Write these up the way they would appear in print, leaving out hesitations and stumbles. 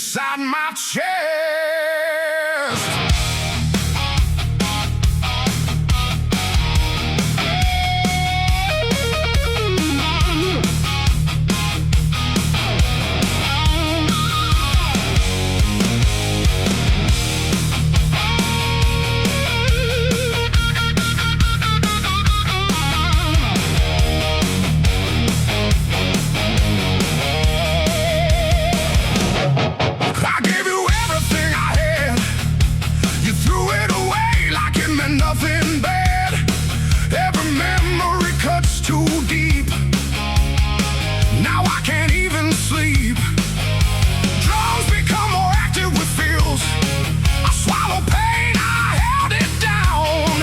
inside my chest. Nothing bad, every memory cuts too deep. Now I can't even sleep. Drums become more active with feels. I swallow pain, I held it down,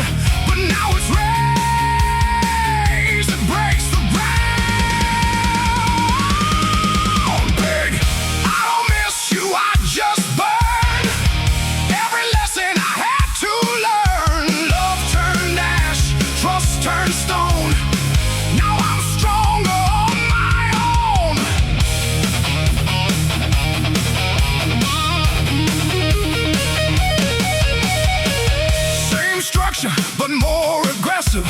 but now it's raised, it breaks the ground. Big, I don't miss you, I just burn. Every lesson I had to learn, turned stone. Now I'm stronger on my own. Same structure, but more aggressive.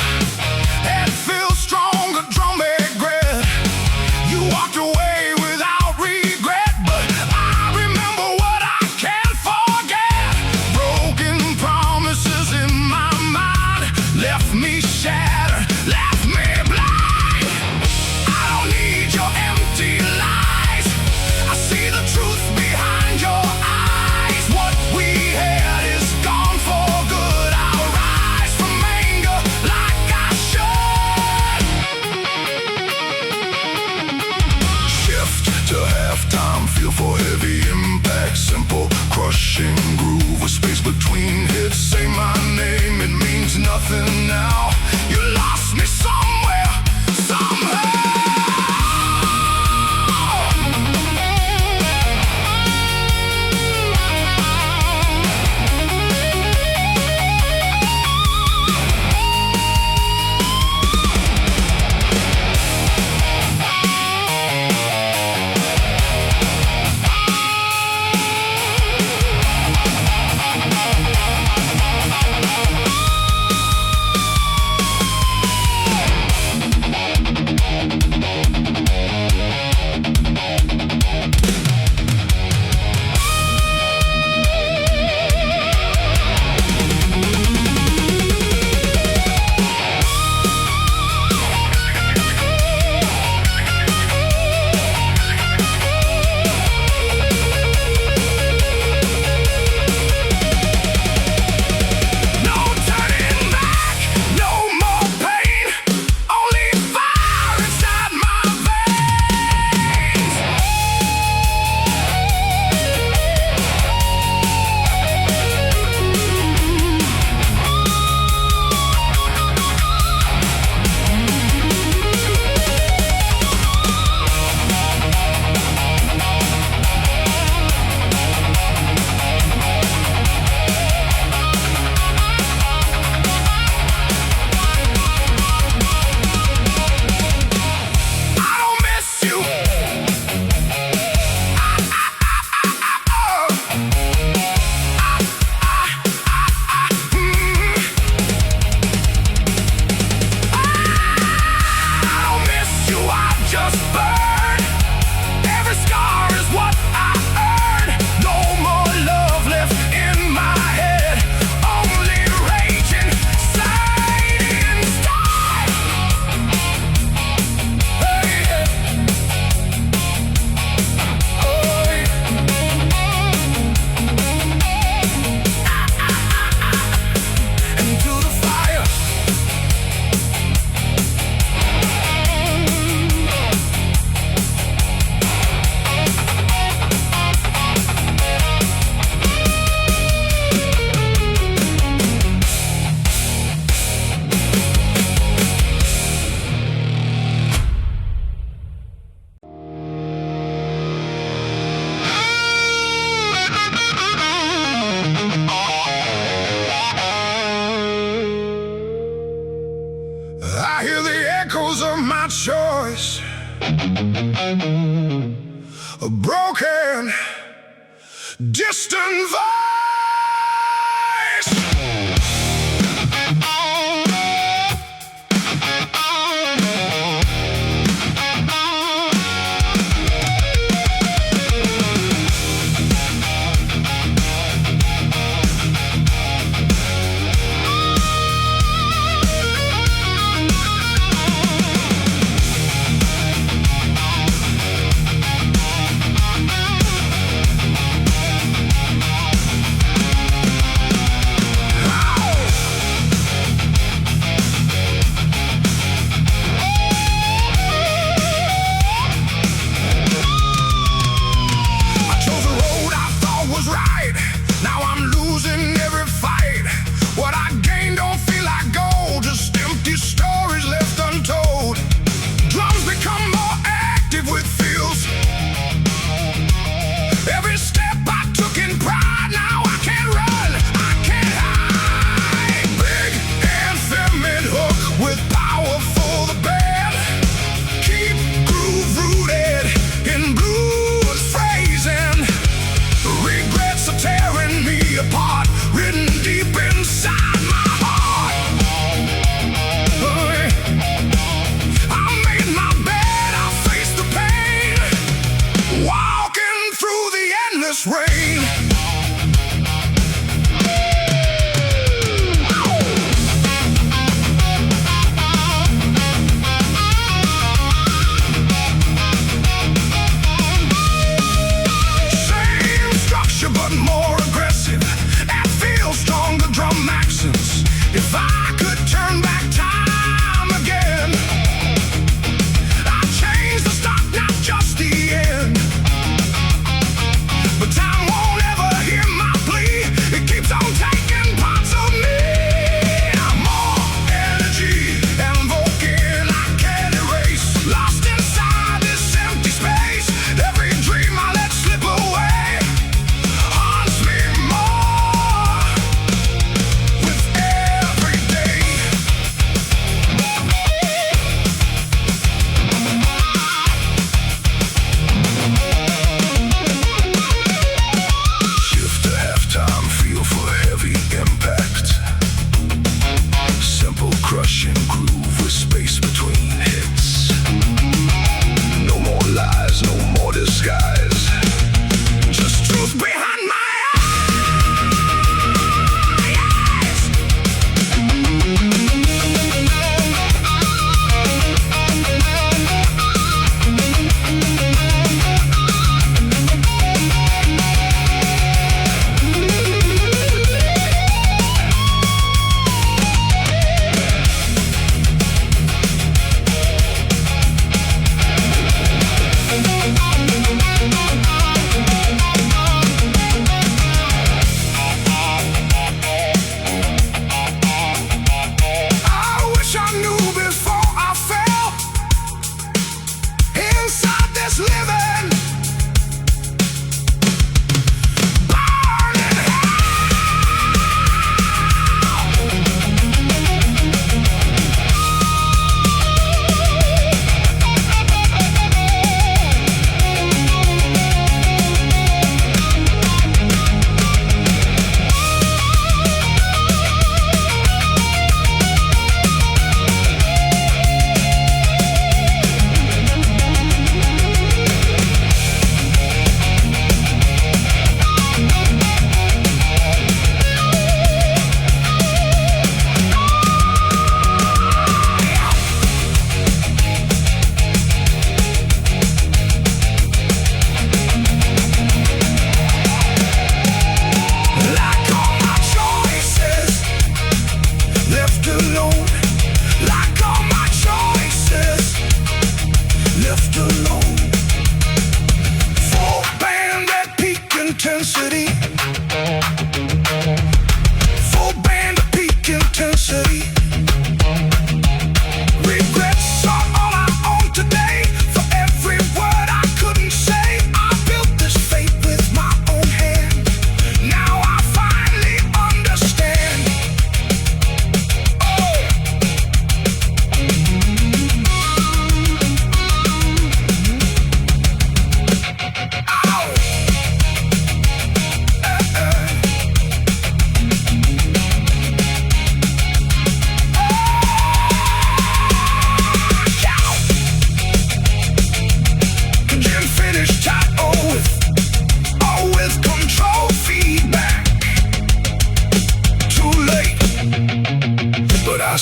Head feels stronger, drum regret. You walked away without regret, but I remember what I can't forget. Broken promises in my mind left me shattered, left me blind. I don't need your empty lies. I see the truth behind your eyes. What we had is gone for good. I'll rise from anger like I should. Shift to halftime, feel for heavy impact. Simple, crushing groove with space between hits. Say my name, it means nothing now. You lost me somewhere, somehow. choice. Broken distant voice. Rain. Same structure but more aggressive, and feels stronger drum accents. If I could turn back time again, I'd change the start, not just the end. But time won't ever hear my plea. It keeps on taking parts of me. More energy and vocal I can't erase. Lost inside this empty space. Every dream I let slip away haunts me more with every day. Shift to halftime, feel for heavy impact. Simple crushing groove with space between hits. No more lies, no more disguise. Just truth behind my eyes. I wish I knew before I fell inside this living, burning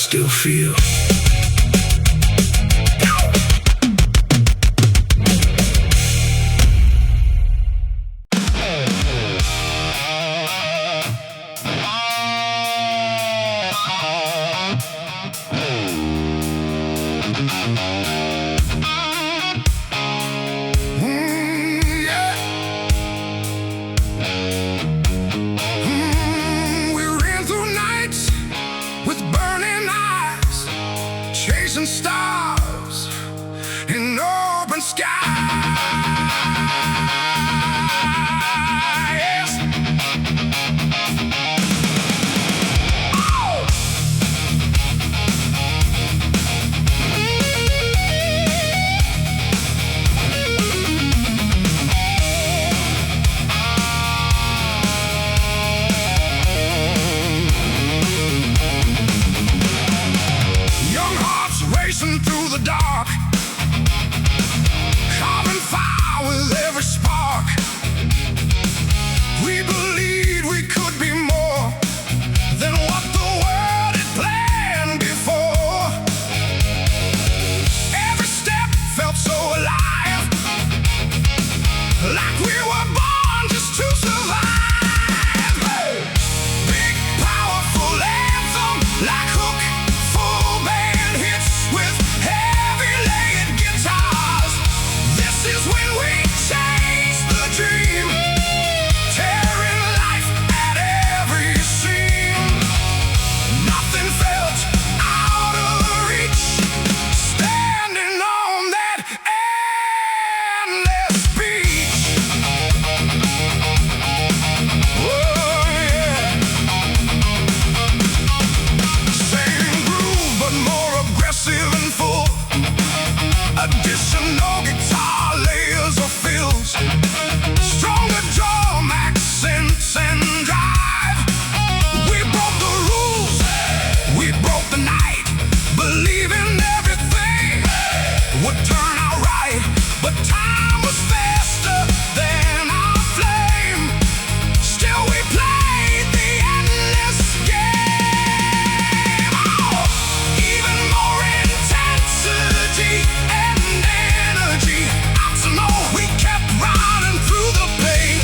still feel. Chasing stars in open skies. Oh! Racing through the dark, carving fire with every spark. We believed we could be more than what the world had planned before. Every step felt so alive, like we were born just to survive. Hey! Big, powerful anthem, like hook, full band hits with heavy layered guitars. This is when we chase the dream, tearing life at every seam. Nothing felt out of reach, standing on that endless beach. Oh yeah. Same groove but more aggressive and full. Additional guitar layers or fills, stronger drum accents and drive. We broke the rules, we broke the night, believing everything would turn out right. But time was faster than our flame. Still we played the endless game. Oh! Even more intensity and energy. Optimal, we kept running through the pain,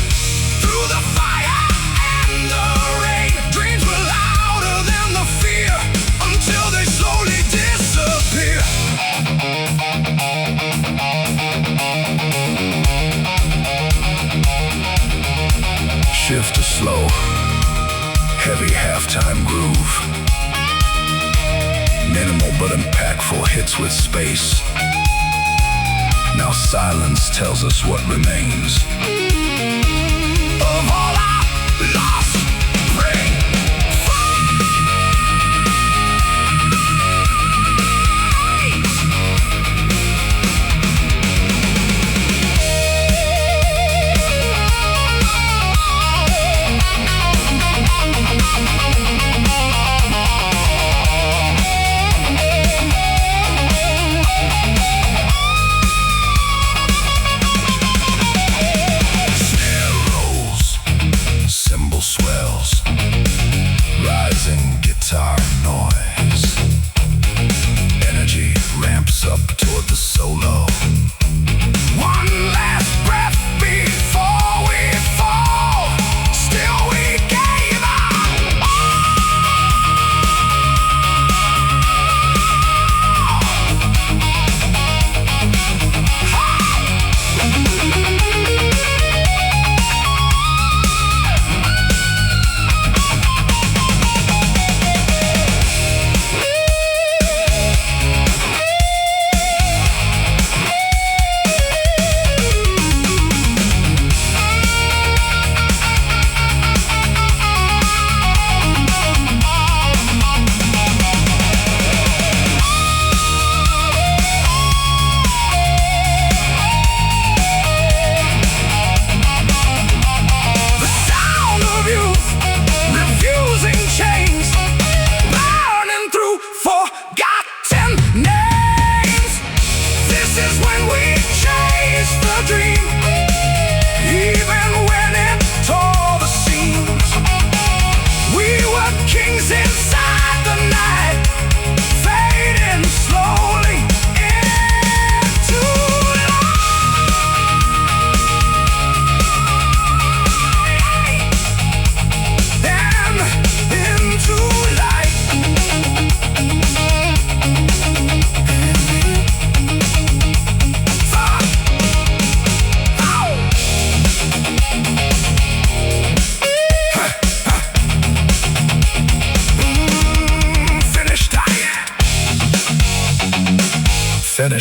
through the fire and the rain. Dreams were louder than the fear, until they slowly disappear. Shift to slow, heavy halftime groove. Minimal but impactful hits with space. Now silence tells us what remains of all our lost brain.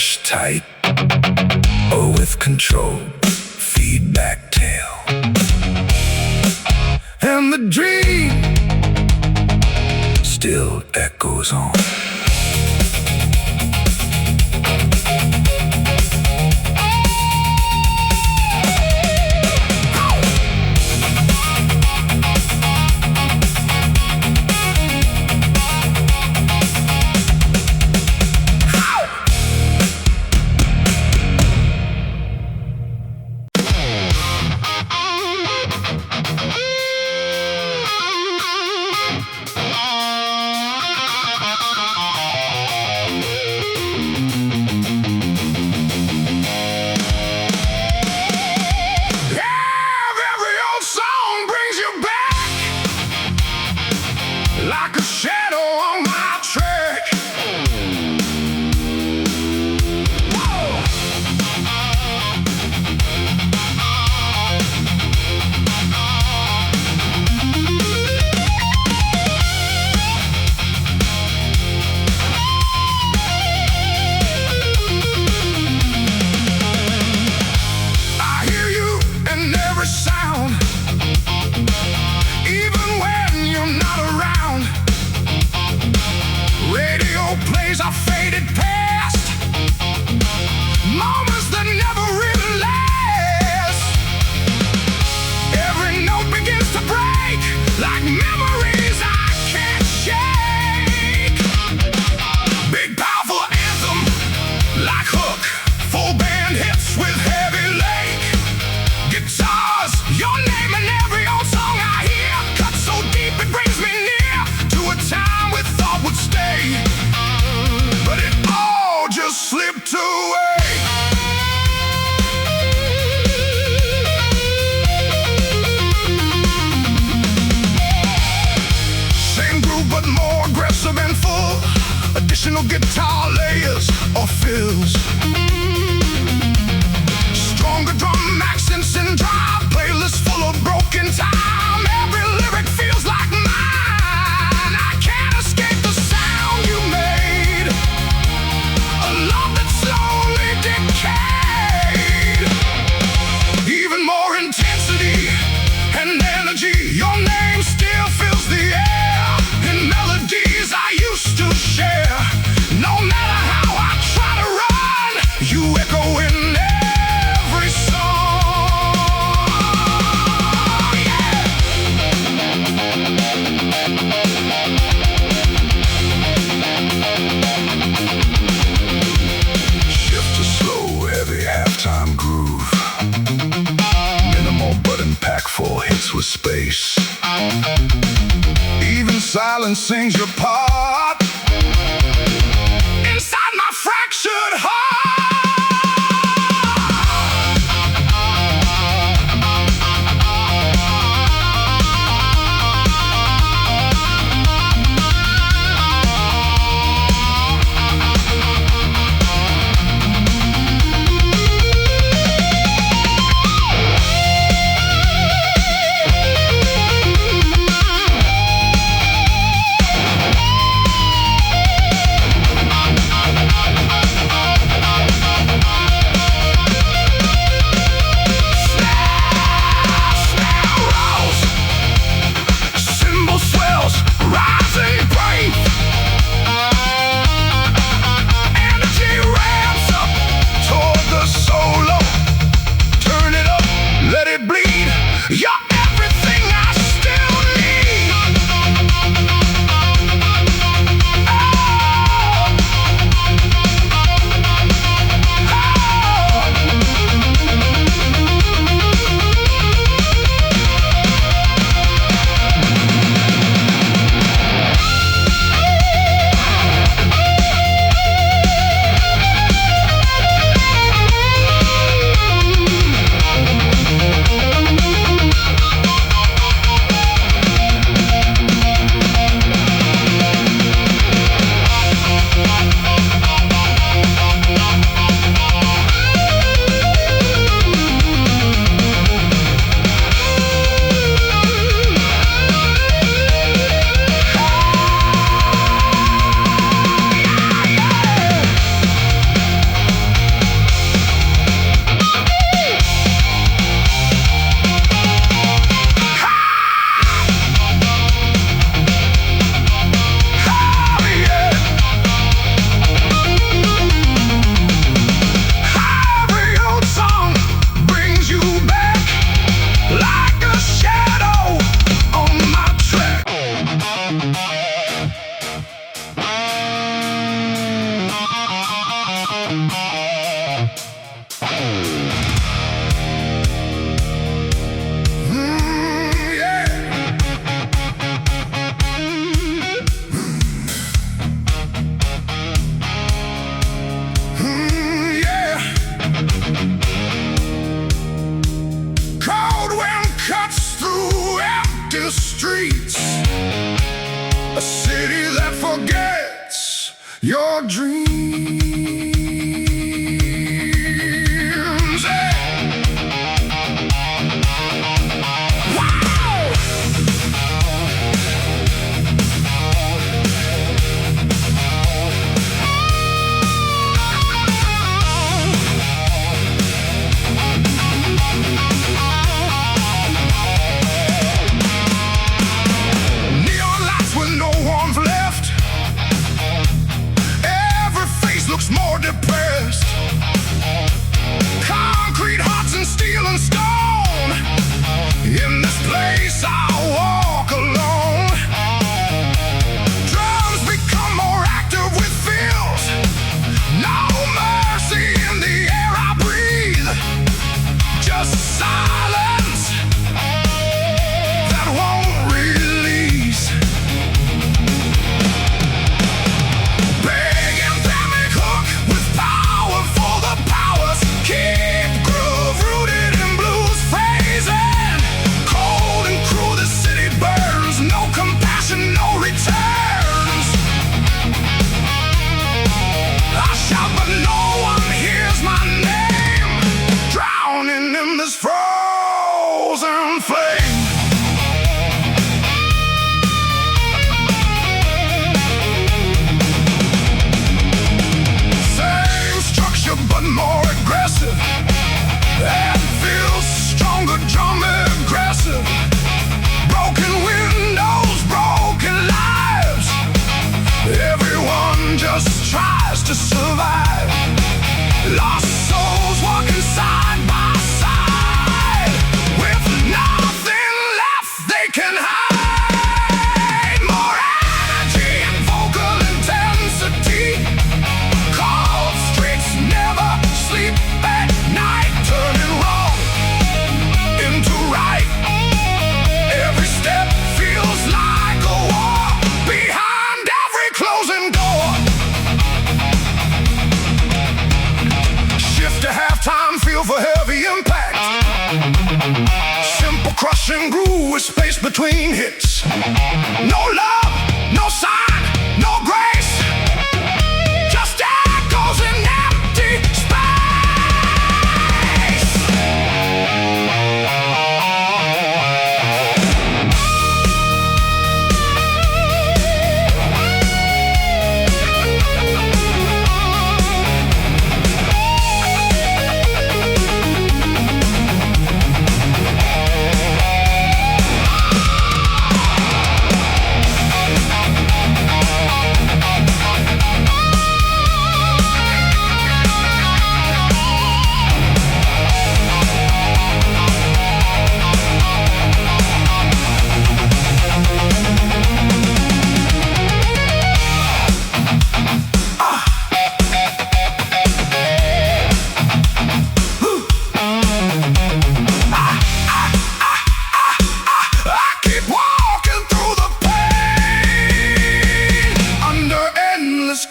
fresh, tight, or with control, feedback tail. And the dream still echoes on. Like a shadow on my track. Whoa. I hear you in every sound, even when you're not around. Radio plays are faded past, moments that never really last. Every note begins to break, like memories I can't shake. Big powerful anthem, like Hook, full band hits with heavy lake. Guitars, your name in every old song I hear, cut so deep it brings me near to a time we thought would stay, but it all just slipped away. Same groove but more aggressive and full, additional guitar layers or fills. Stronger drum accents and drive, playlist full of broken time. Every lyric feels like mine. I can't escape the sound you made, a love that slowly decayed. Even more intensity and energy, your name still fills the air in melodies I used to share. No matter how I try to run, you echo in every song. Yeah. Shift to slow, heavy halftime groove. Minimal but impactful hits with space. Even silence sings your part inside my fractured heart. streets, a city that forgets your dreams. Looks more depressed. Concrete hearts and steel and stone. In this place I walk alone. Drums become more active with feels. No mercy in the air I breathe. Just silence that won't release. Keep groove rooted in blues phrasing. Cold and cruel the city burns. No compassion, no returns. I shout but no one hears my name. Drowning in this frozen flame. Same structure but more aggressive, and feels stronger, drum aggressive. Broken windows, broken lives. Everyone just tries to survive. Lost souls walking side by side, with nothing left they can hide. More energy and vocal intensity. Cold streets never sleep at night, turning wrong into right. Every step feels like a war behind every closing door. Shift to halftime, feel for heavy impact. Simple crushing groove with space between hits. No love, no sign, no grace. Just echoes in empty space.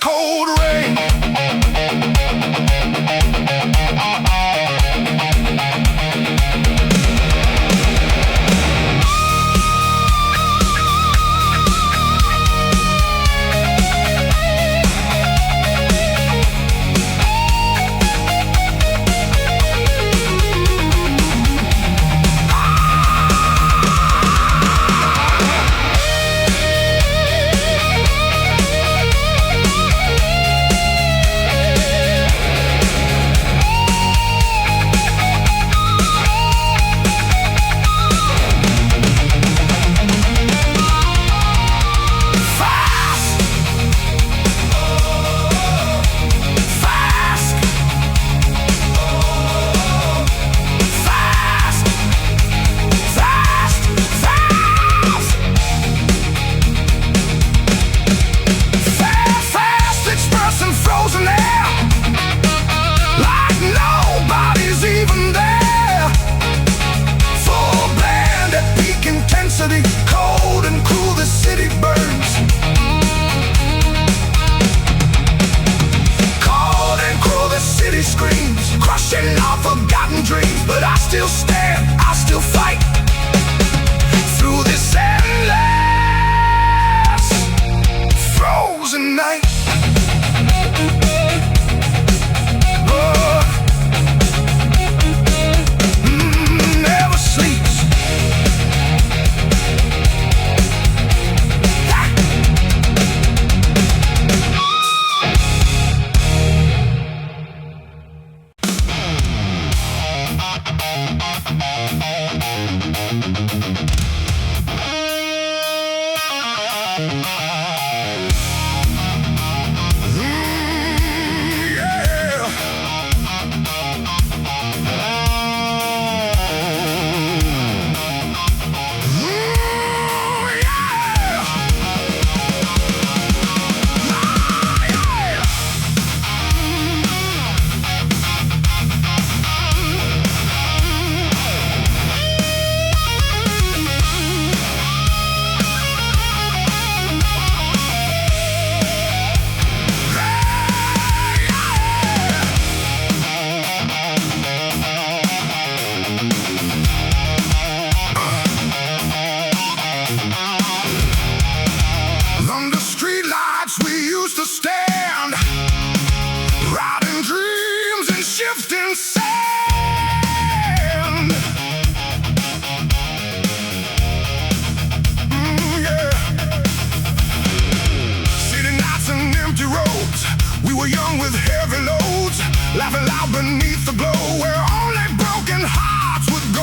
Cold rain. still stand, I still fight through this endless night. Oh, never sleeps. Under streetlights we used to stand, riding dreams and shifting sand. Yeah. City nights and empty roads, we were young with heavy loads, laughing loud beneath the glow where only broken hearts would go.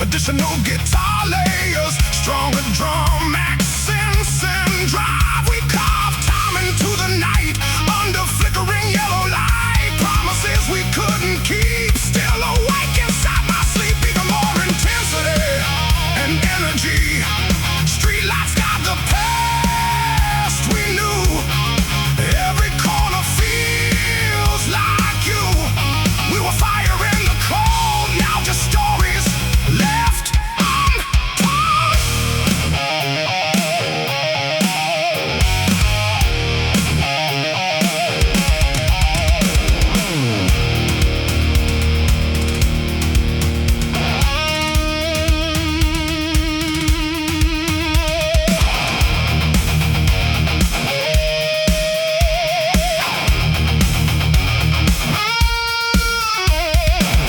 Additional guitar layers, stronger drum accents and drive. We carved time into the night under flickering yellow light. Promises we couldn't keep, still awake inside my sleep. Even more intensity and energy. Streetlights got the past we knew. Every corner feels like you. We were fire in the cold, now just stories left untold.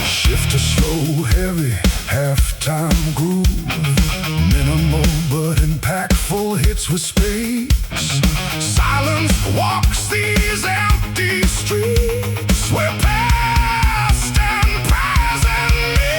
Shift to slow, heavy, halftime groove. Minimal but impactful hits with space. Silence walks these empty streets where past and present meet.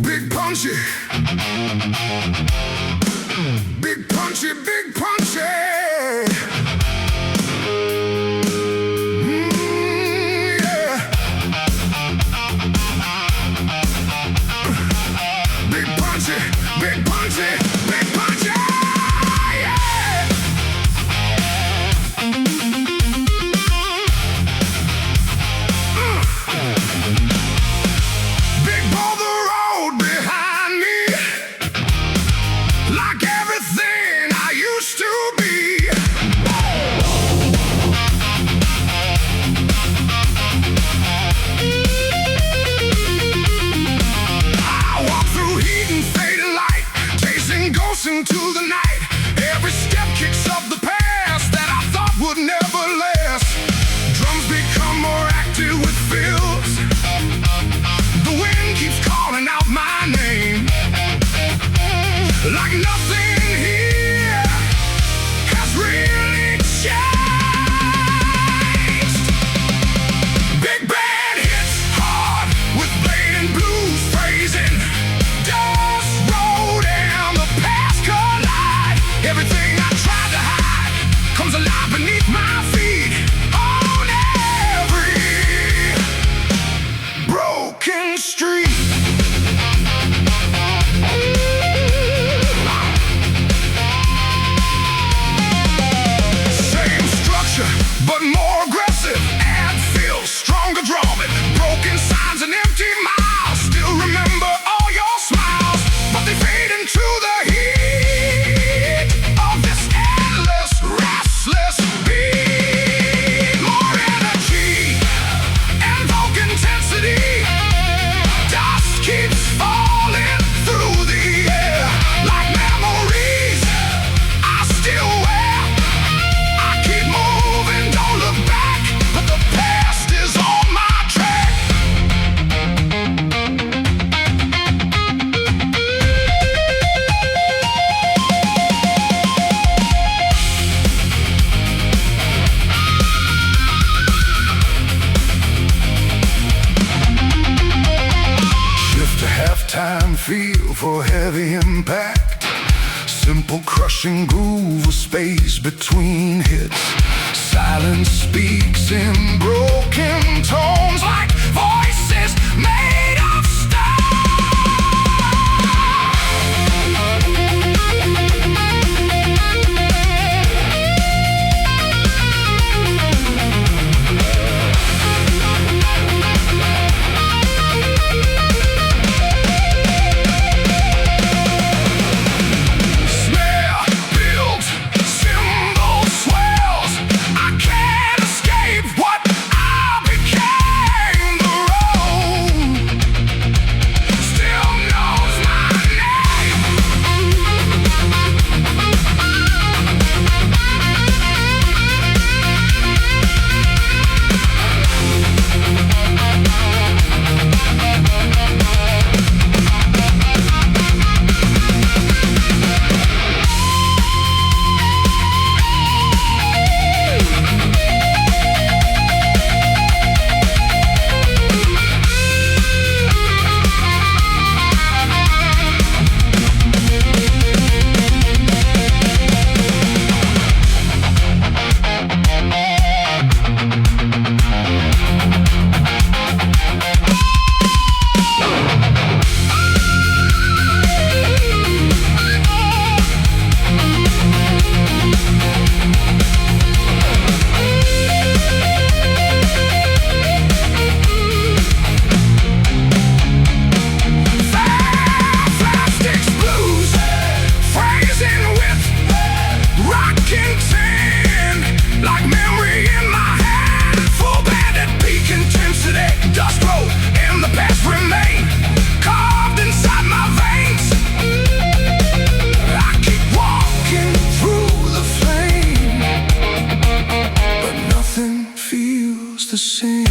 Big punchy, big punchy, big punchy. Yeah. Big punchy, big punchy, big punchy. Yeah. Big boulder road behind me, like everything I used to be. I walk through heat and faded light, chasing ghosts into the night. Every step kicks up the past that I thought would never last. Drums become more active with fills. The wind keeps calling out my name, like nothing here has really changed. Big band hits hard with blade and blues phrasing. Dust road and the past collide. Everything I tried to hide comes alive beneath my feet. On every broken street. Same structure, but more aggressive. Add feels stronger drumming. Broken signs and empty miles. Still remember all your smiles, but they fade into the heat of this endless, restless beat. More energy and vogue intensity. Dust keeps falling through the air like memories I still wear. I keep moving, don't look back, but the past is on my track. Shift to halftime feel for heavy impact. Simple crushing groove with space between hits. Silence speaks in broken tones like voices made of snare builds, cymbal swells. I can't escape what I became. The road still knows my name. Fantastic blues, phrasing with rocking tin, like memory in my hand. Full band at peak intensity. Dust road and the past remain carved inside my veins. I keep walking through the flame, but nothing feels the same.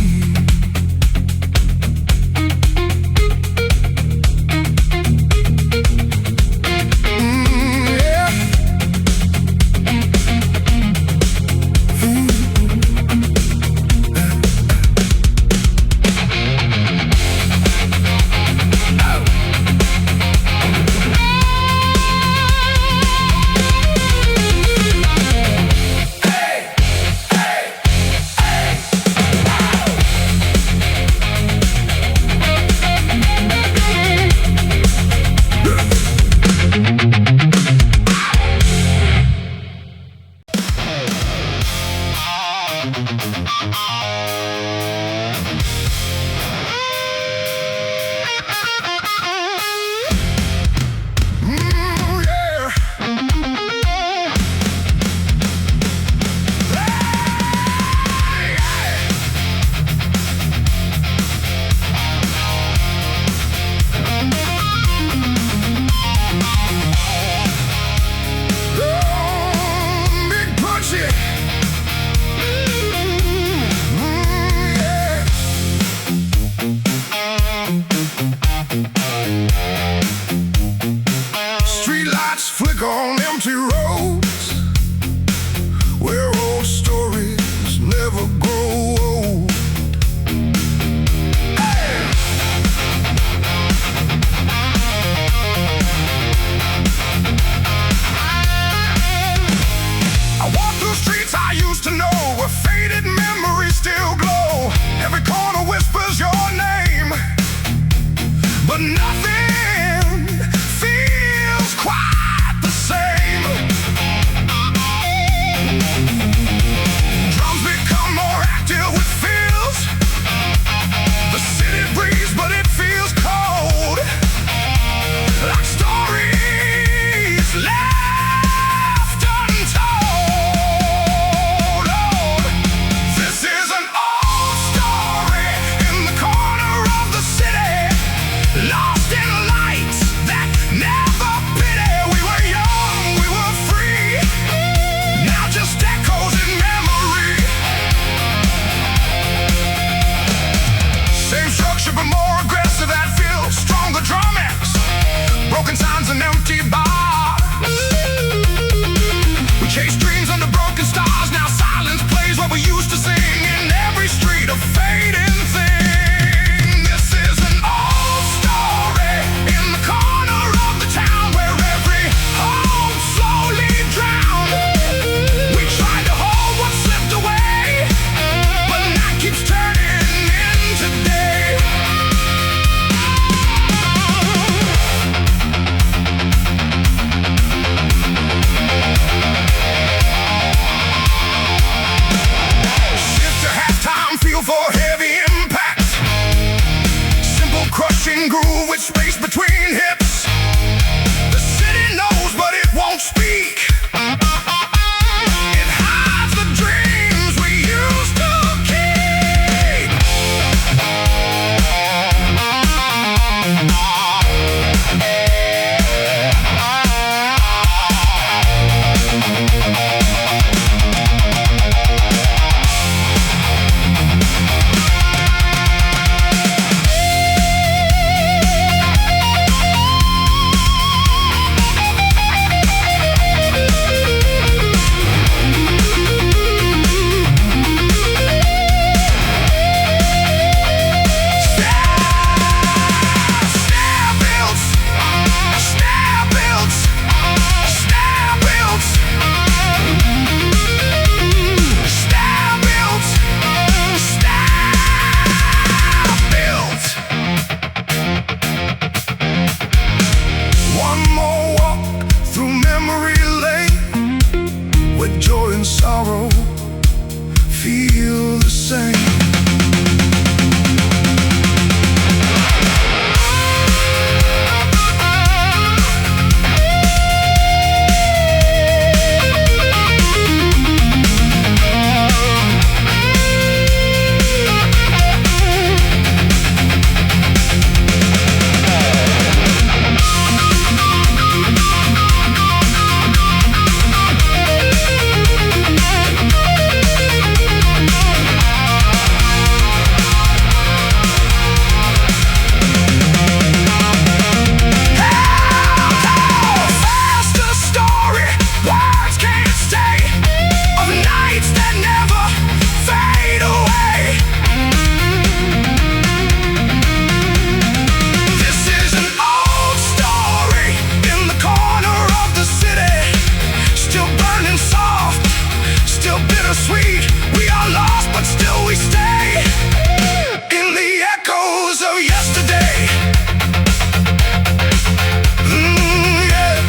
Yeah. groove with space between hips. The city knows, but it won't speak. It hides the dreams we used to keep. Joy and sorrow feel the same. Sweet, we are lost, but still we stay in the echoes of yesterday. Yeah.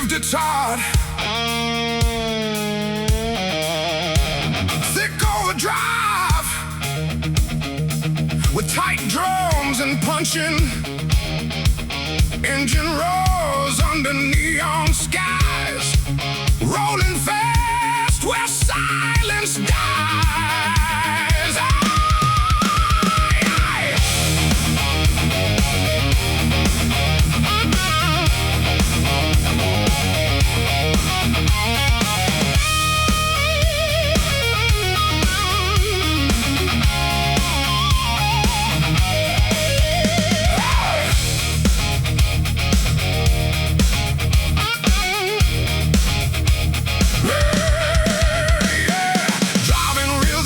Guitar, thick overdrive with tight drums and punching. Engine roars under neon skies, rolling fast where silence dies. Driving real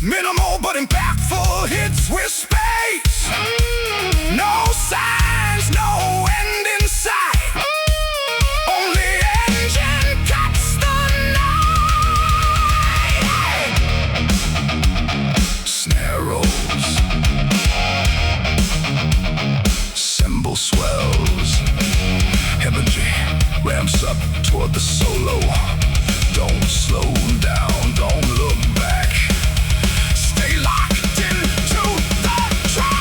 Minimal but impactful hits with space. No signs, no end in sight. Only engine cuts the night. Snare rolls, cymbal swells, energy ramps up toward the solo. Don't slow down, don't look back. Stay locked into the track.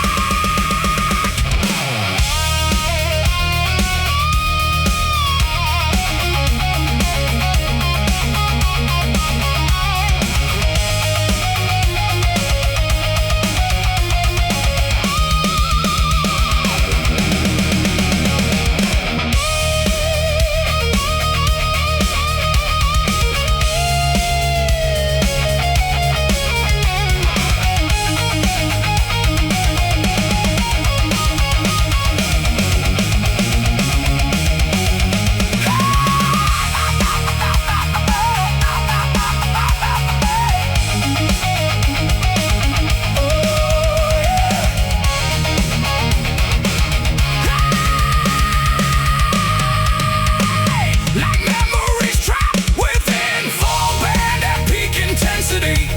Like memories trapped within full band at peak intensity.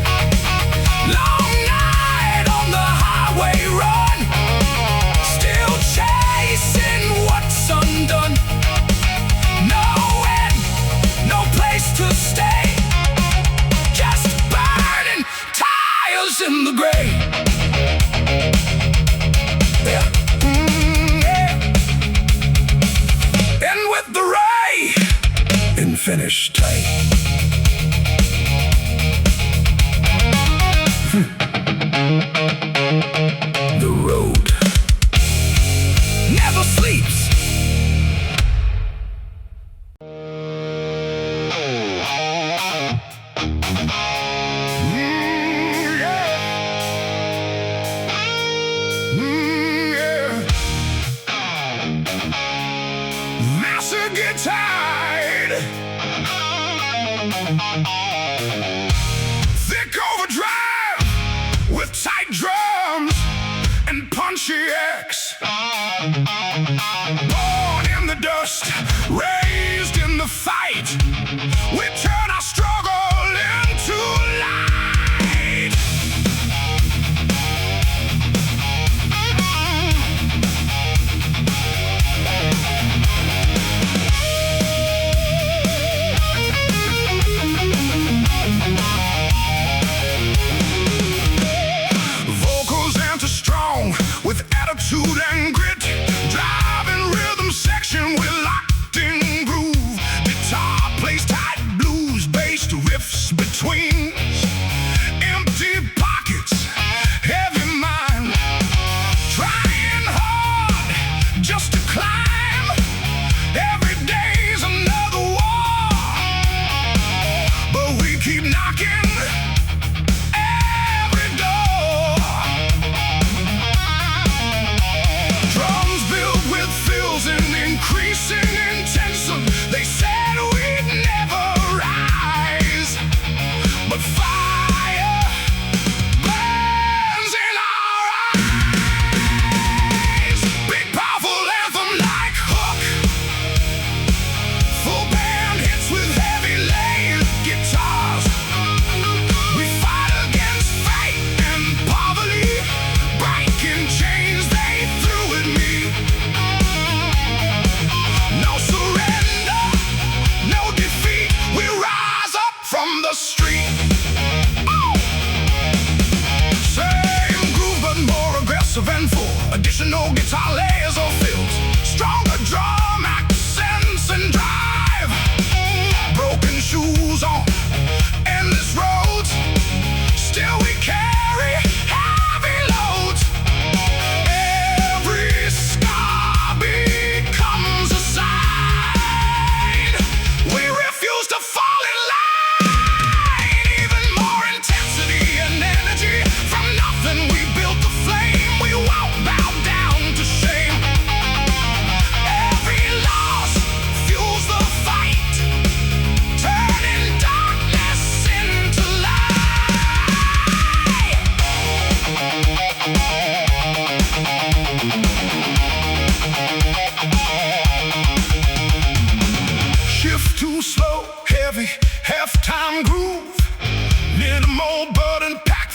Long night on the highway run, still chasing what's undone. No end, no place to stay. Just burning tires in the gray. Yeah. Yeah. And with the ray in finish tight. The road never sleeps. Yeah. Master get tired.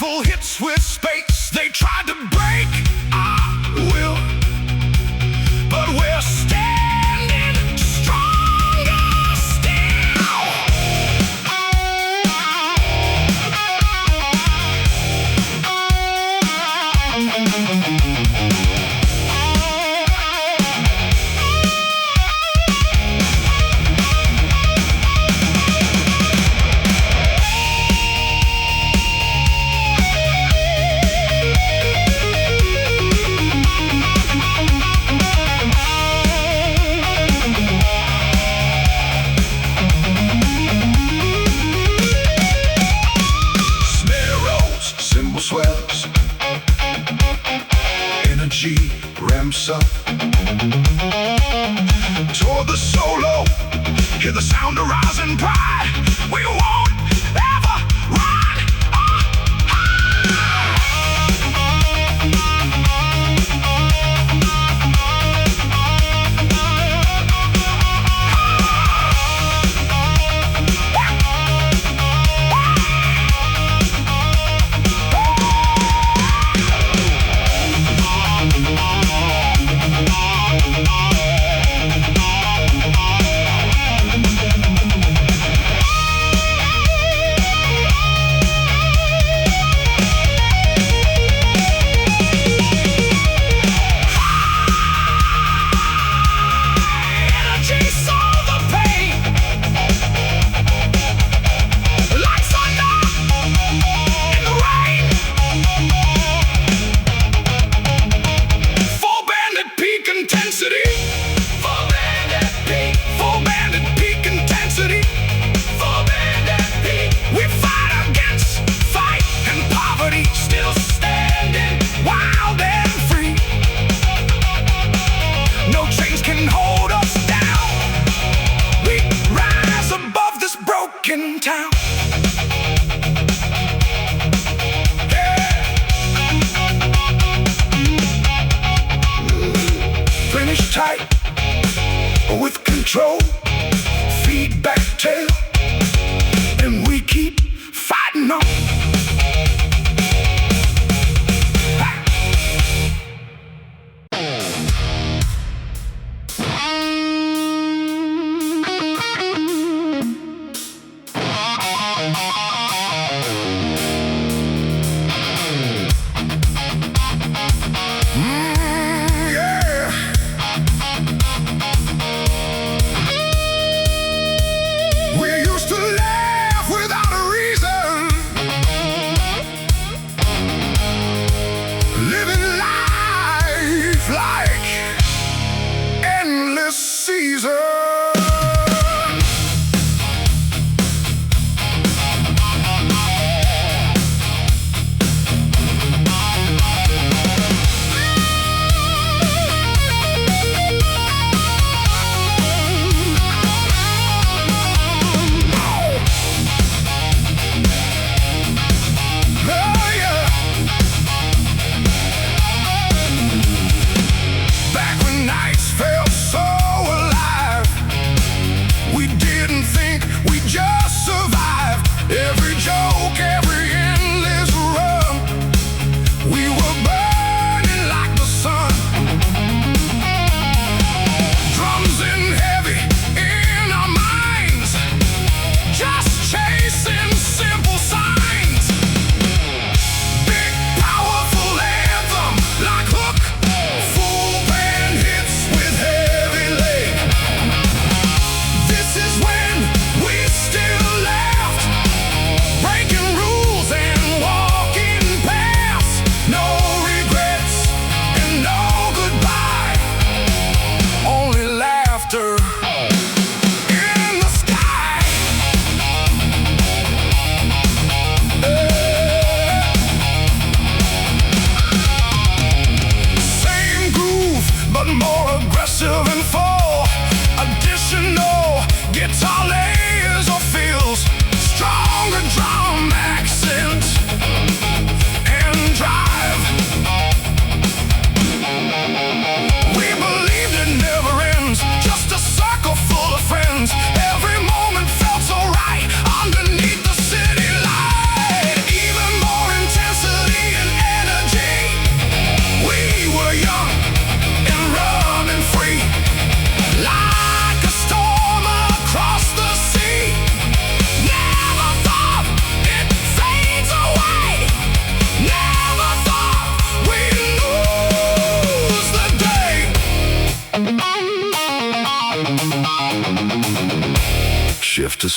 rifle hits with space. They tried to break our will, but we're standing stronger still. Swells, energy ramps up toward the solo. Hear the sound of rising pride. We won't ever run or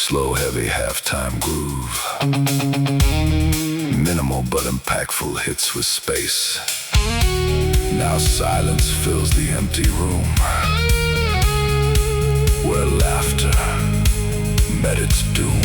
slow, heavy halftime groove. Minimal but impactful hits with space. Now silence fills the empty room, where laughter met its doom.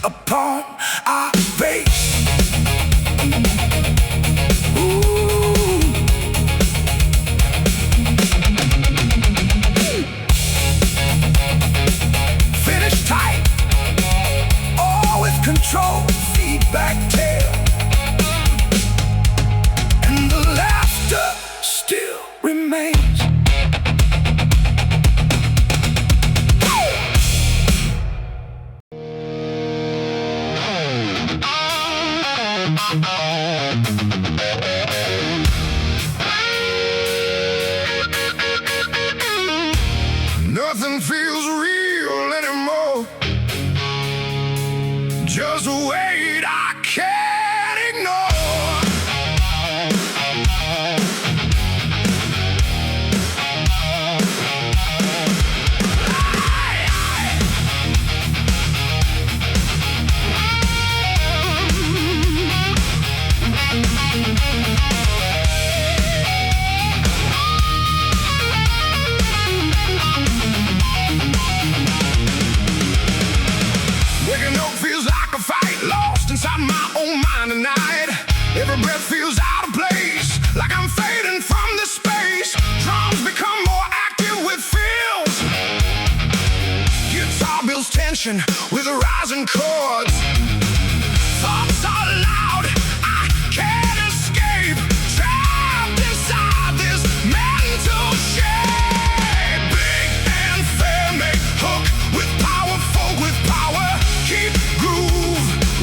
Upon our face. Ooh. Finish tight, all with control, feedback tail, and the laughter still remains. Nothing feels real anymore. Just wait, I can't ignore. Inside my own mind tonight, every breath feels out of place, like I'm fading from this space. Drums become more active with fills. Guitar builds tension with rising chords. Thoughts are loud, I can't escape, trapped inside this mental shape. Big and fair make hook with power, folk with power, keep groove.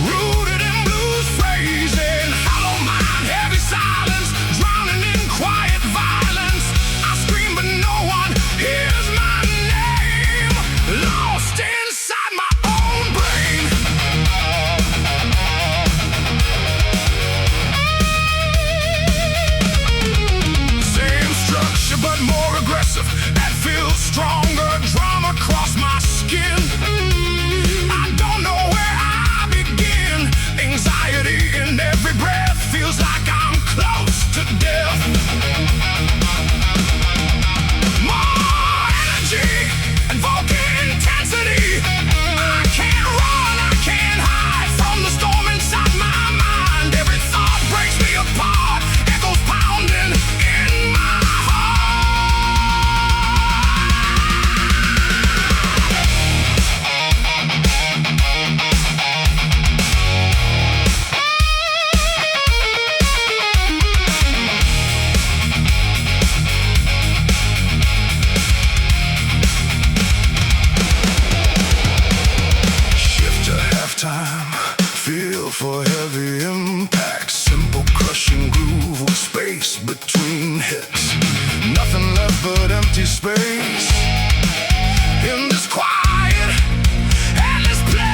Rooted in blues phrasing, hollow mind, heavy silence, drowning in quiet violence. I scream but no one hears my name, lost inside my own brain. time. Feel for heavy impact, simple crushing groove with space between hits. Nothing left but empty space in this quiet, endless place.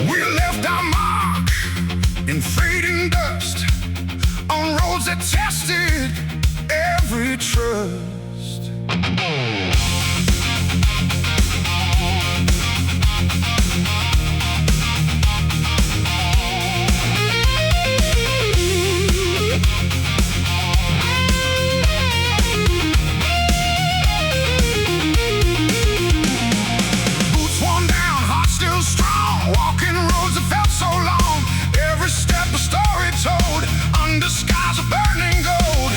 We left our mark in fading dust on roads that tested every trust. Boots worn down, heart still strong, walking roads that felt so long. Every step a story told, under skies of burning gold.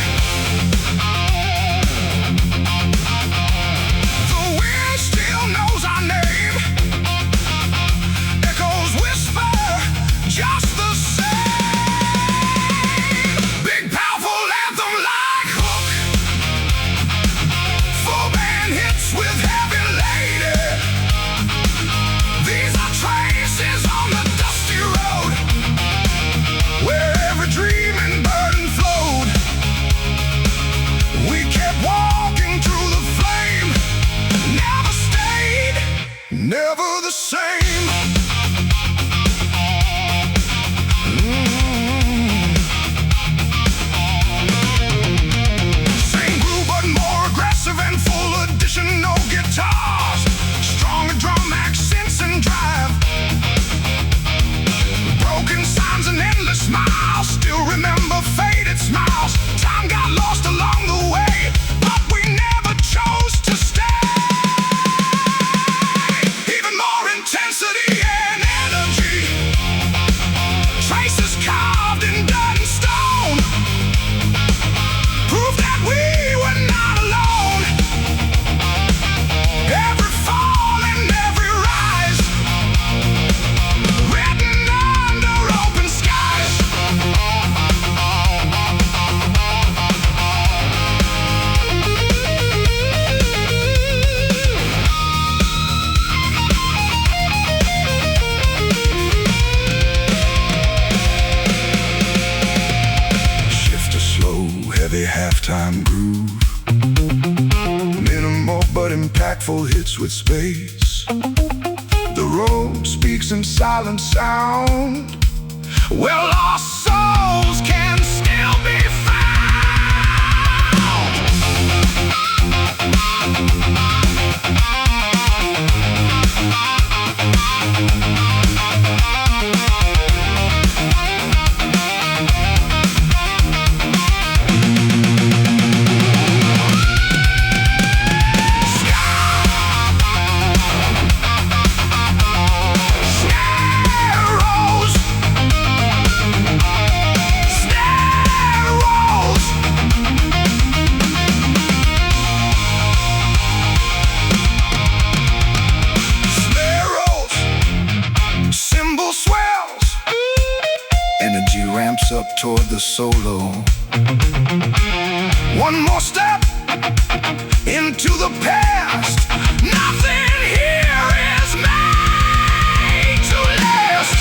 time groove. Minimal but impactful hits with space. The road speaks in silent sound, where lost souls can still be found. Energy ramps up toward the solo. One more step into the past. Nothing here is made to last.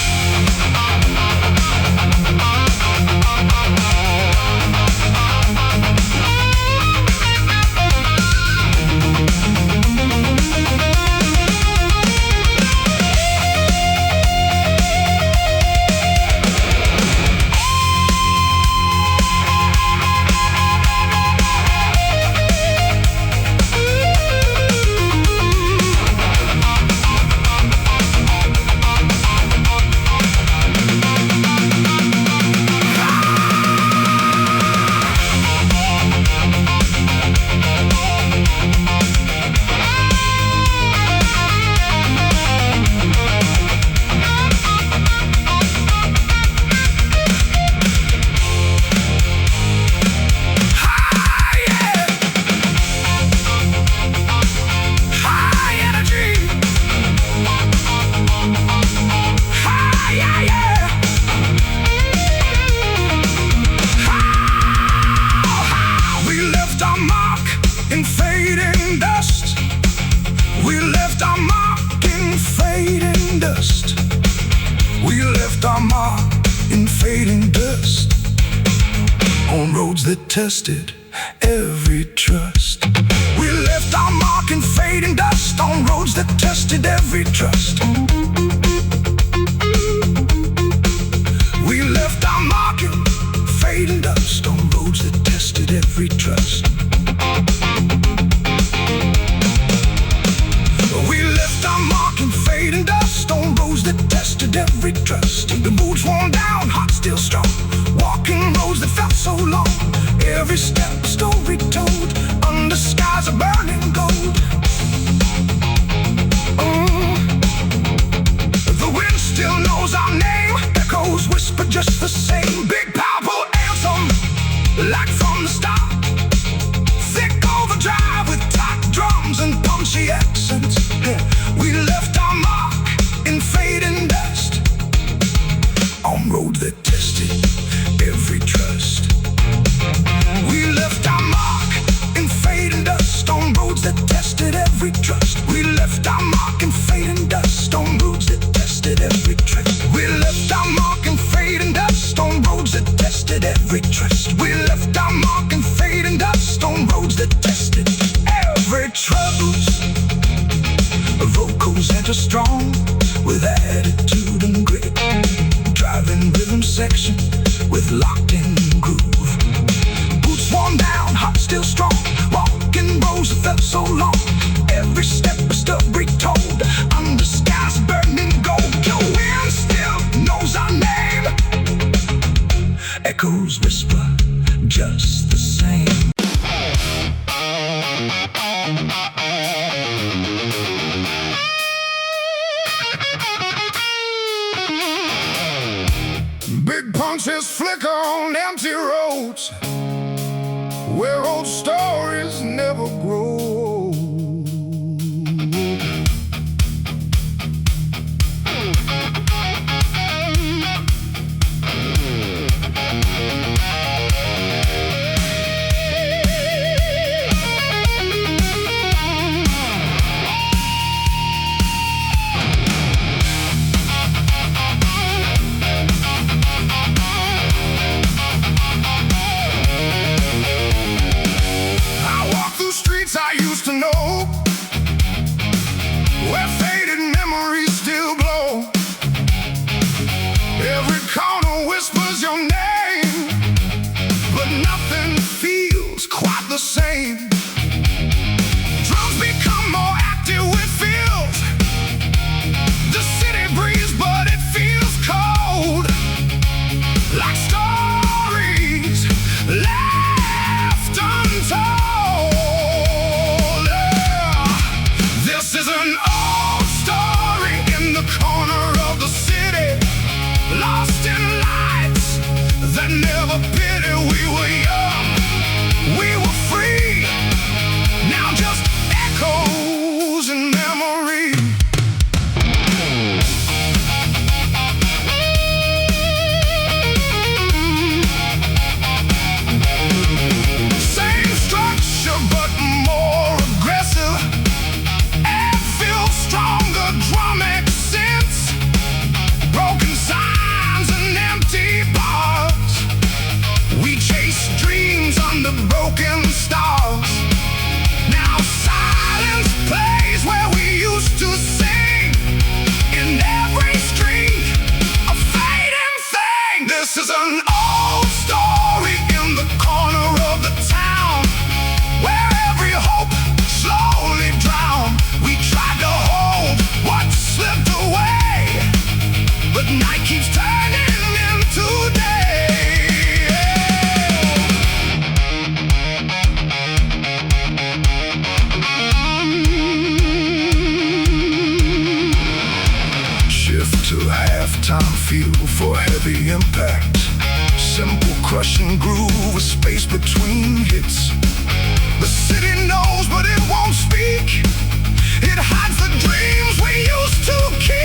We left our mark in fading dust. We left our mark in fading dust. On roads that tested every trust. We left our mark in fading dust. On roads that tested every trust. We left our mark in fading dust. On roads that tested every trust. We left our mark in fading dust. On roads that tested every trust. The boots worn down, heart still strong. Walking roads that felt so long. Every step a story told. Under skies of burning gold. The wind still knows our name. Echoes whisper just the same. Big powerful anthem, like from the start. Thick overdrive with tight drums and punchy accents. We left our mark in fading dust. On roads that tested every trust. We left our mark in fading dust. On roads that tested every trust. We left our mark in fading dust. On roads that tested every trust. We left our mark in fading dust. On roads that tested every trust. We left our mark in fading dust. On roads that tested every trust. Vocals enter strong with attitude and grit. Driving rhythm section with locked-in groove. Boots worn down, heart still strong. Walking roads that felt so long. Every step a story told. Under skies burning gold. The wind still knows our name. Echoes whisper just the same. Big punches flicker on empty roads, where old stories never grow. used to know, where faded memories still glow. Every corner whispers your name, but nothing feels quite the same. Drums become more active with feels. The city breathes, but it feels cold, like stories left untold. Yeah. This is an old story in the corner of the city, lost in lights that never pity. We were young, we were free, now just echoes in memory. Same structure but more aggressive. Air feels stronger, drum accents, broken signs and empty bars. We chase dreams under broken stars. Now silence plays where we used to sing. In every street, a fading thing. This is an old story in the corner of the town, where every hope slowly drowned. We tried to hold what slipped away, but night keeps turning into day. Shift to halftime, feel for heavy impact. Simple crushing groove, a space between hits. The city knows, but it won't speak. It hides the dreams we used to keep.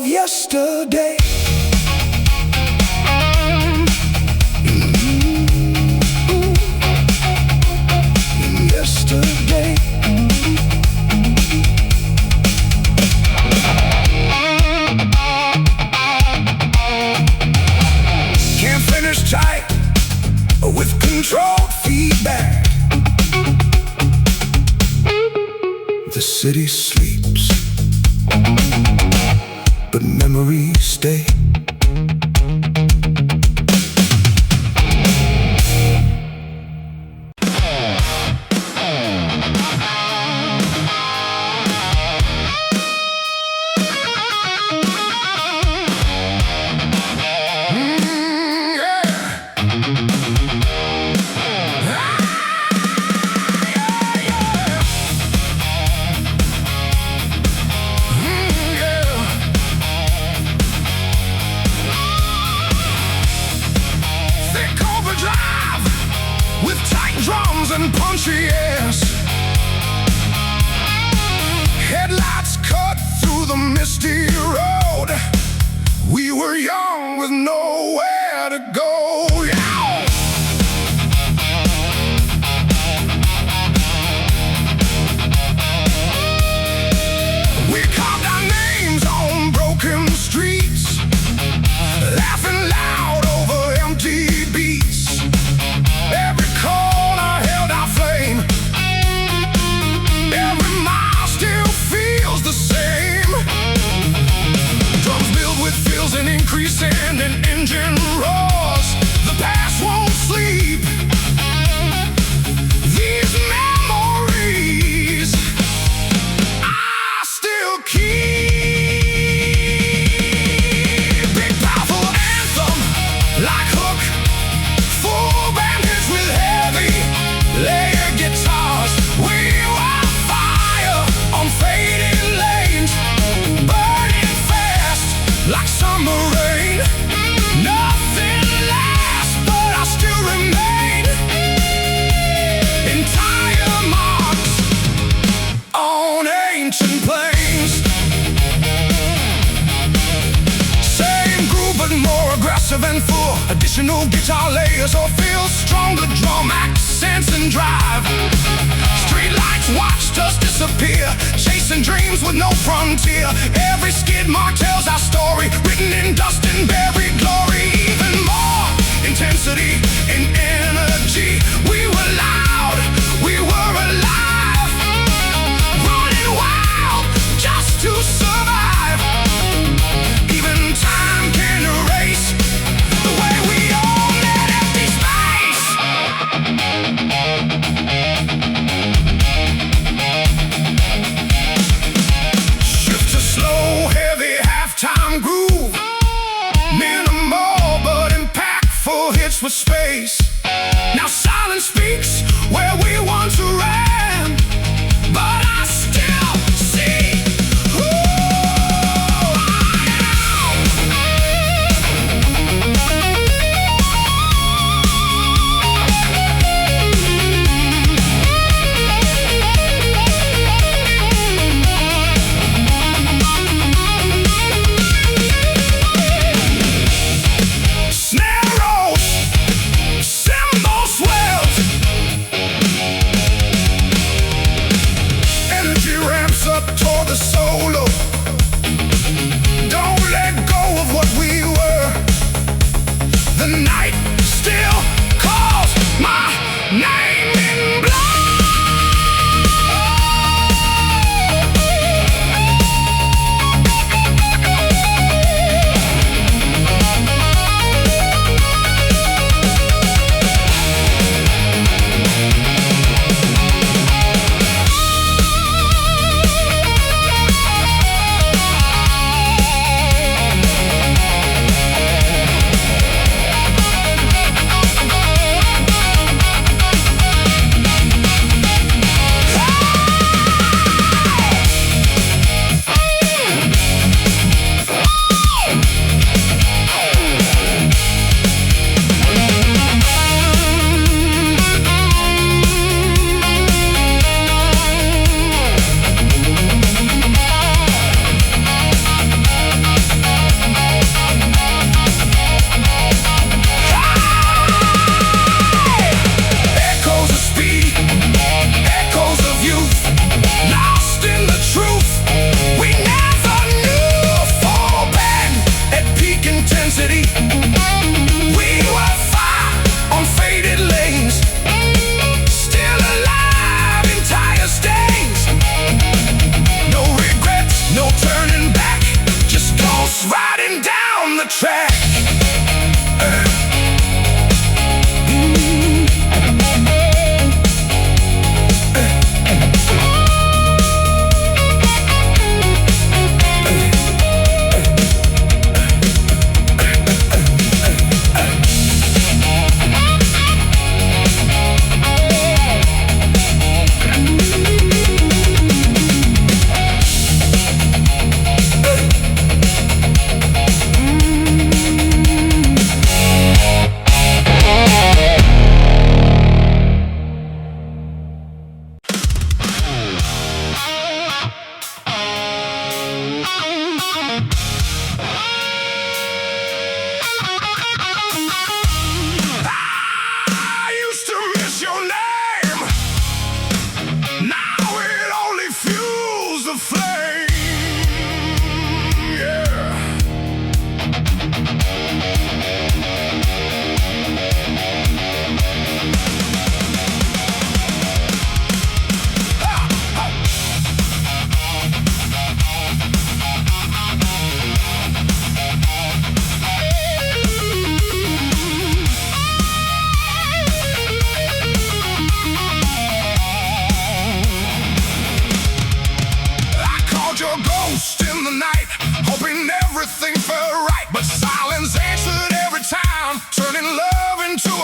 Yesterday. Yesterday. Can't finish tight with controlled feedback. The city sleeps, but memories stay. and punchy ass. Headlights cut through the misty road. We were young with nowhere to go. Yeah. We carved our names on broken streets, laughing loud over empty beats. Every corner held our flame. Every mile still feels the same. Drums build with fills and increase and an engine roars. The past won't sleep. These memories I still keep. Big powerful anthem like hook, full band hits with heavy layered guitars. We were fire on fading lanes, burning fast like summer rain. Nothing lasts, but I still remain. Entire marks on ancient plains. Same groove but more aggressive and full. Additional guitar layers or feels stronger drum accents and drive. Street lights watched us disappear, chasing dreams with no frontier. Every skid mark tells our story, written in dust and buried glory. Even more intensity and energy. We were loud, we were alive, running wild just to survive. Even time can erase the way we own that empty space. Shift to slow, heavy halftime groove. Minimal but impactful hits with space. Now silence speaks where we once ran, but I still see who I Snare rolls, cymbal swells, energy ramps up toward the solo. Don't let go of what we were. The night still calls my name in blood.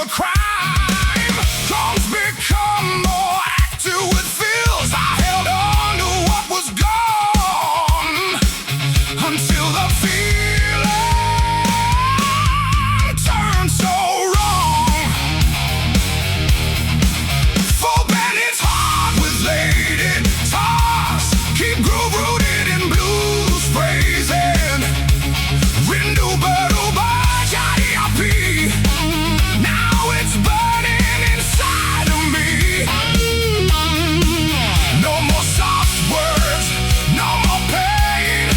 a crime. Drums become more active with feels. I held on to what was gone until the feeling turned so wrong. Full band, it's hard with lady guitars. Keep groove rooted in blues phrasing. Now it's burning inside of me. No more soft words, no more pain.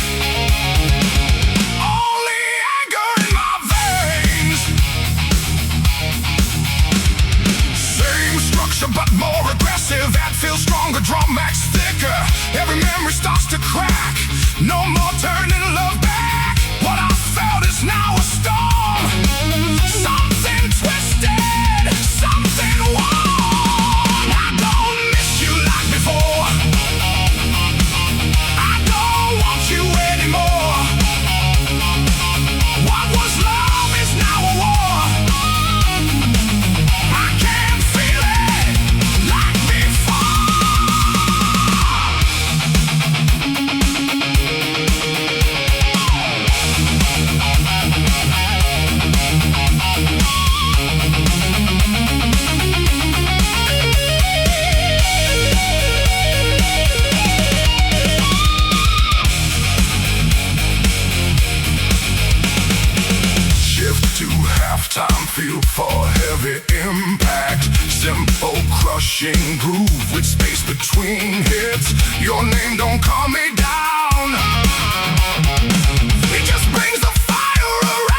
Only anger in my veins. Same structure but more aggressive. That feels stronger, drum max thicker. Every memory starts to crack. No more turning love back. What I felt is now a storm. Something twisted, something warm. I don't miss you like before. I don't want you anymore. What was love is now a war. I can't feel it like halftime, feel for heavy impact. Simple crushing groove with space between hits. Your name don't calm me down. It just brings the fire around.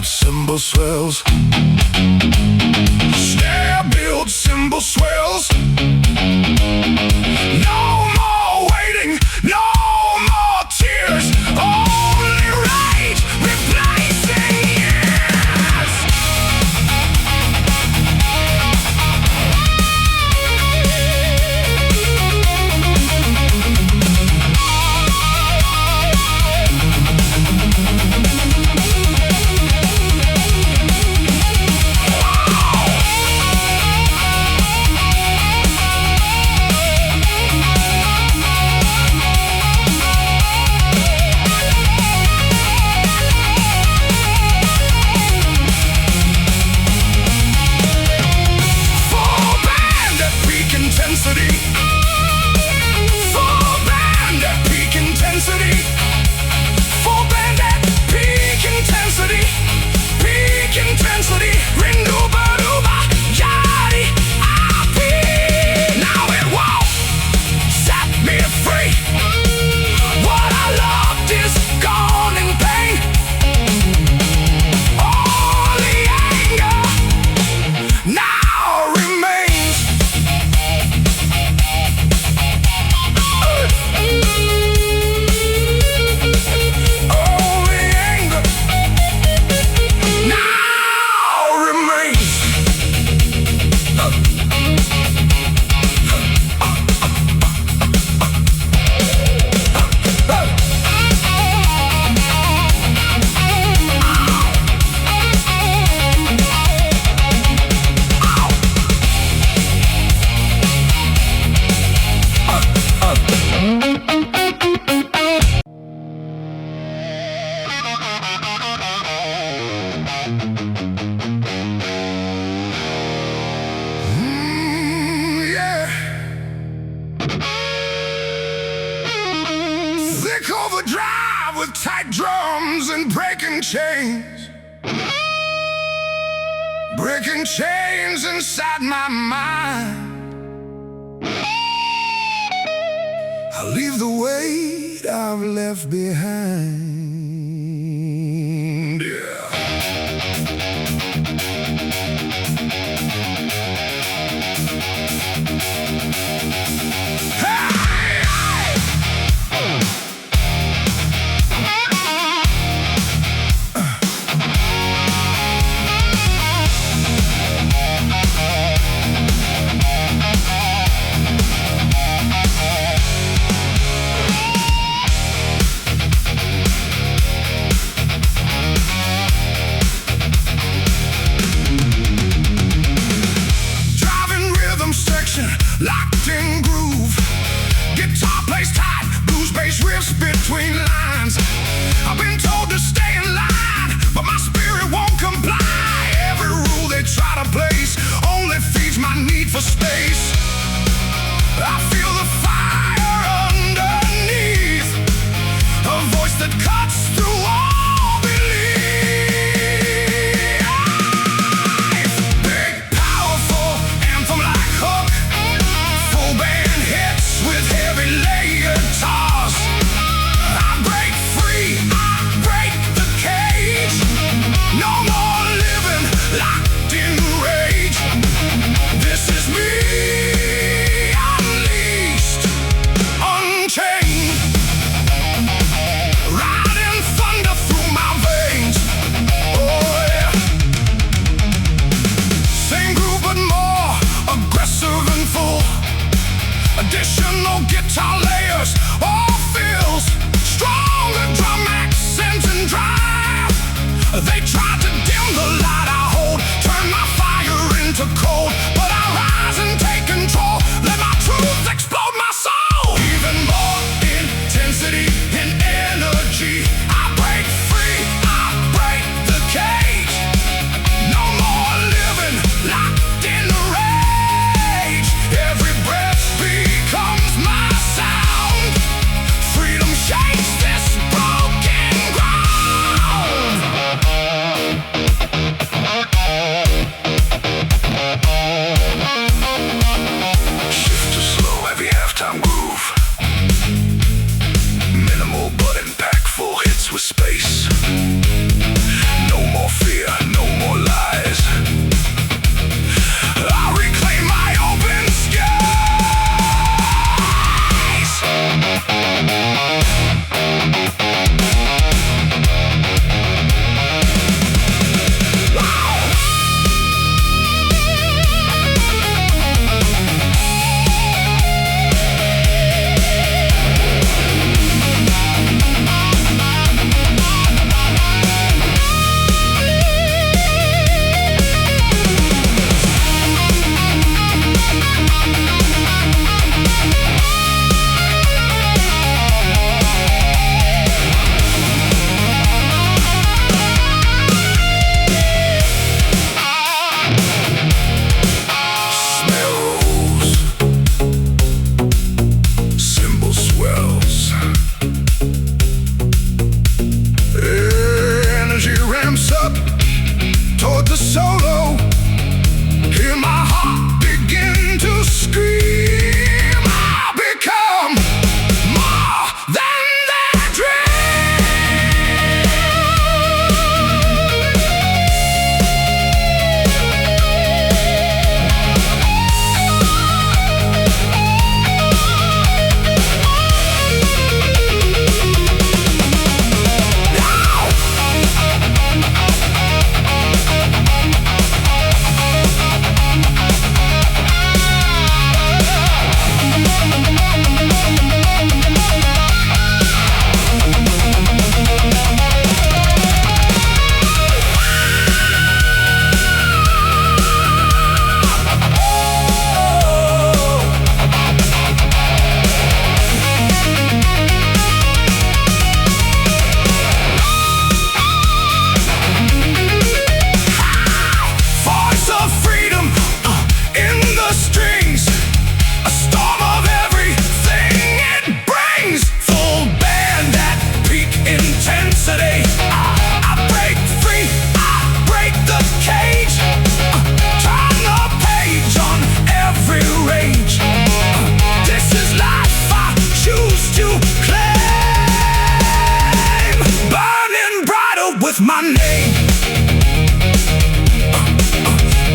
Cymbal swells. Snare build, cymbal swells. No more waiting, no more tears. Only rage replacing years. Overdrive with tight drums and breaking chains. Breaking chains inside my mind. I leave the weight I've left behind. Yeah.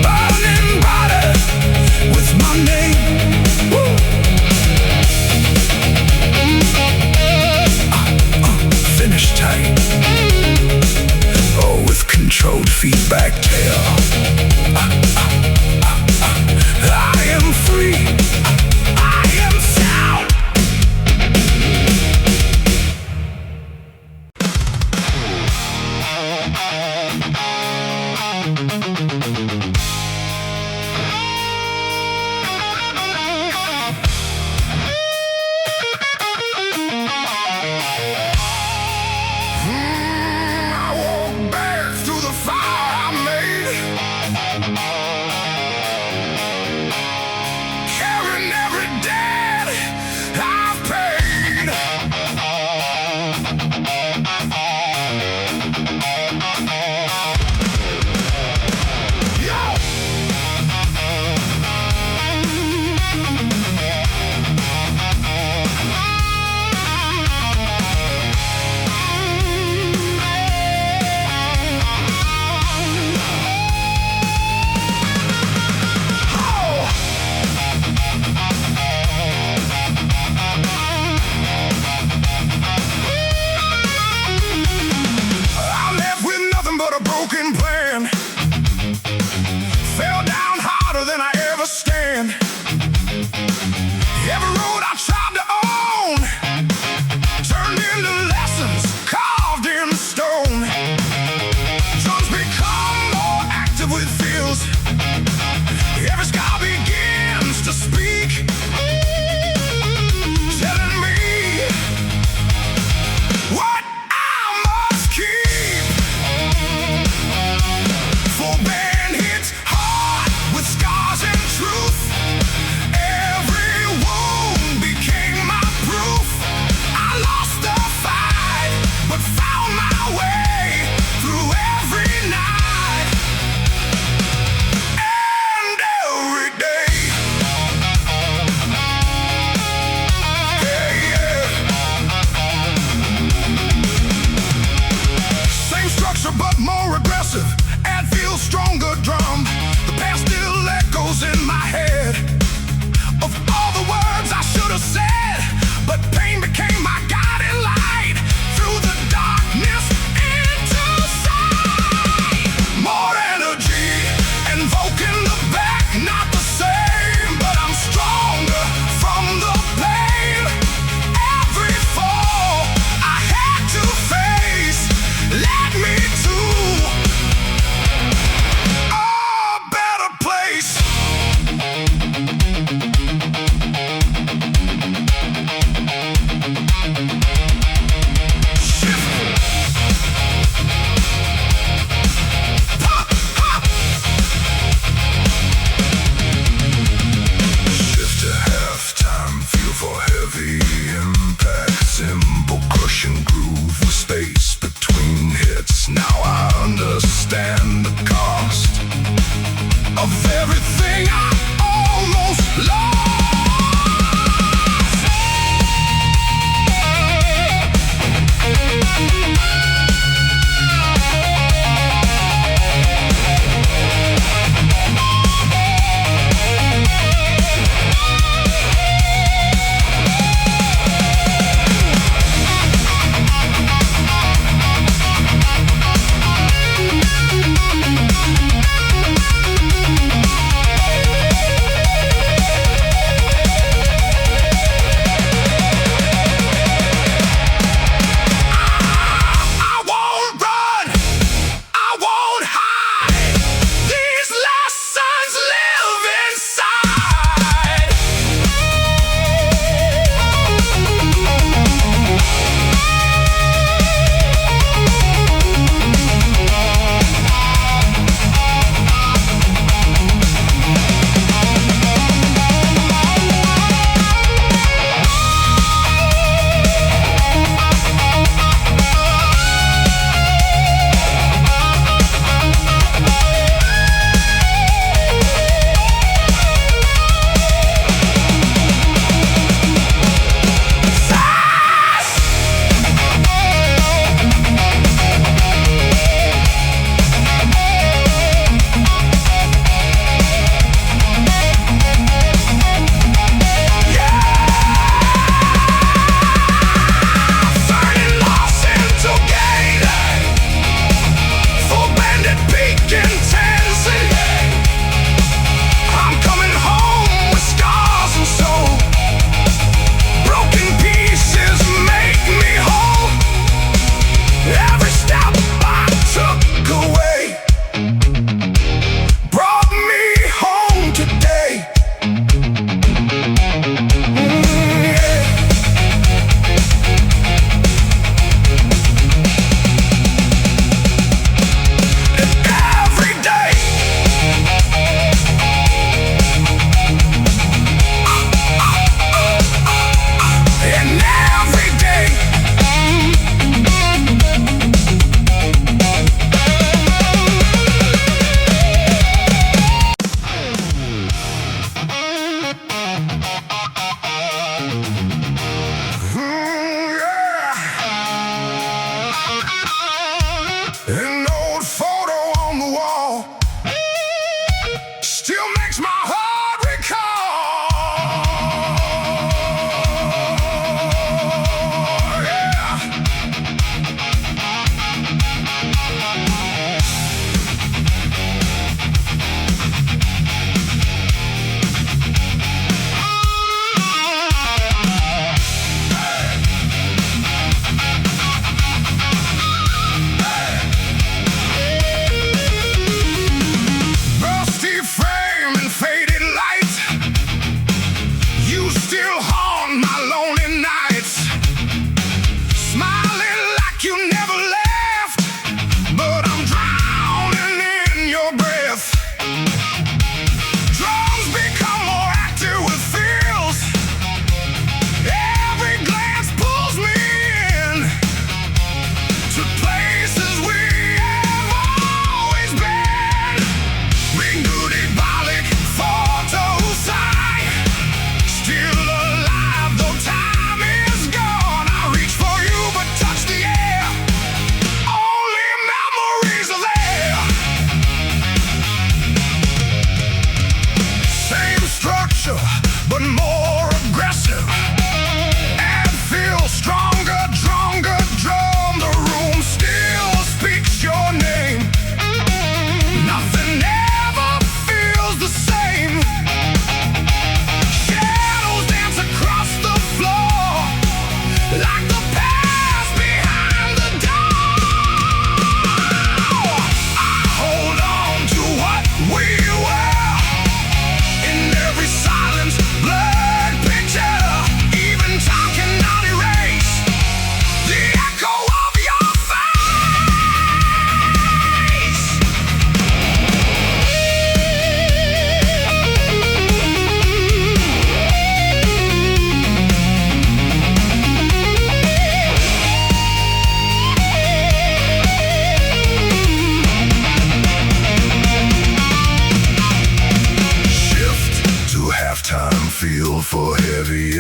Burning brighter with my name. Woo! Finish tight. Oh, with controlled feedback tail. I am free. I am sound. I walk back through the fire I made, carrying every debt I've paid. Yo! I left with nothing but a broken plan. Fell down harder than I ever stand. Every road I tried to own turned into lessons carved in stone. Drums become more active with feels. Every sky begins to speak, telling me what I must keep. For band hits hard with scars and truth. Every wound became my proof. I lost the fight, but found my way through every night and every day. Yeah, yeah. Same structure but more aggressive. Add feels stronger drum. The past still echoes in my head of all the words I should have said, but pain became my guiding light through the darkness into sight. More energy, invoking the back, not the same, but I'm stronger from the pain. Every fall I had to face led me to a better place.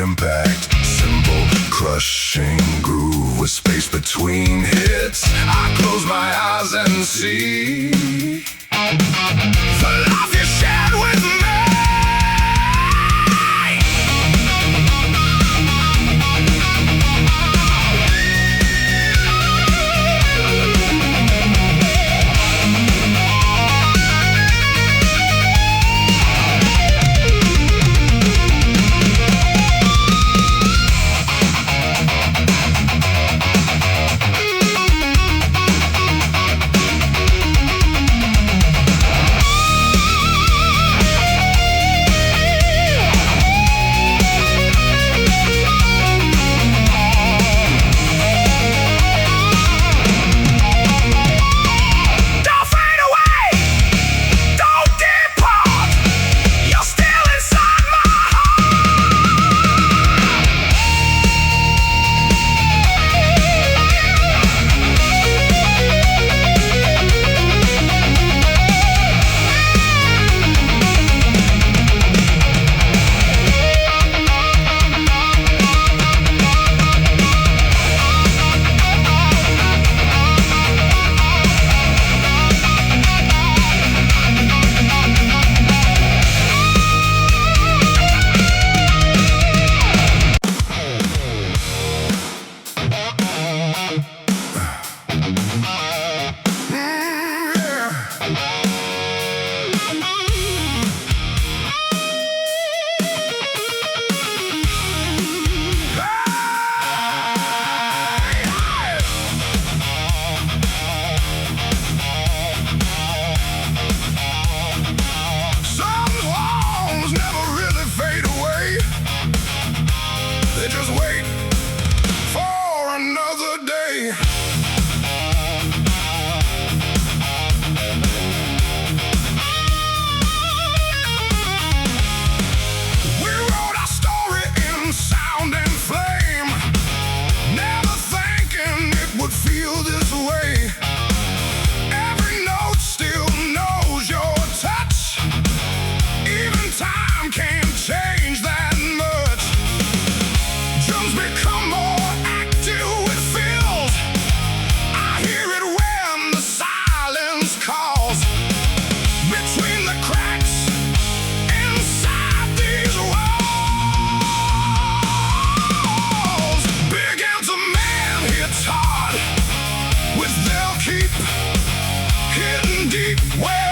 impact. Simple, crushing groove with space between hits. I close my eyes and see the life you shared with me. Just wait for another day. We wrote our story in sound and flame, never thinking it would feel this way. Every note still knows your touch. Even time can't change that much. Drums become more active with fills. I hear it when the silence calls. Between the cracks inside these walls begin to man hits hard with they'll keep hitting deep. Well,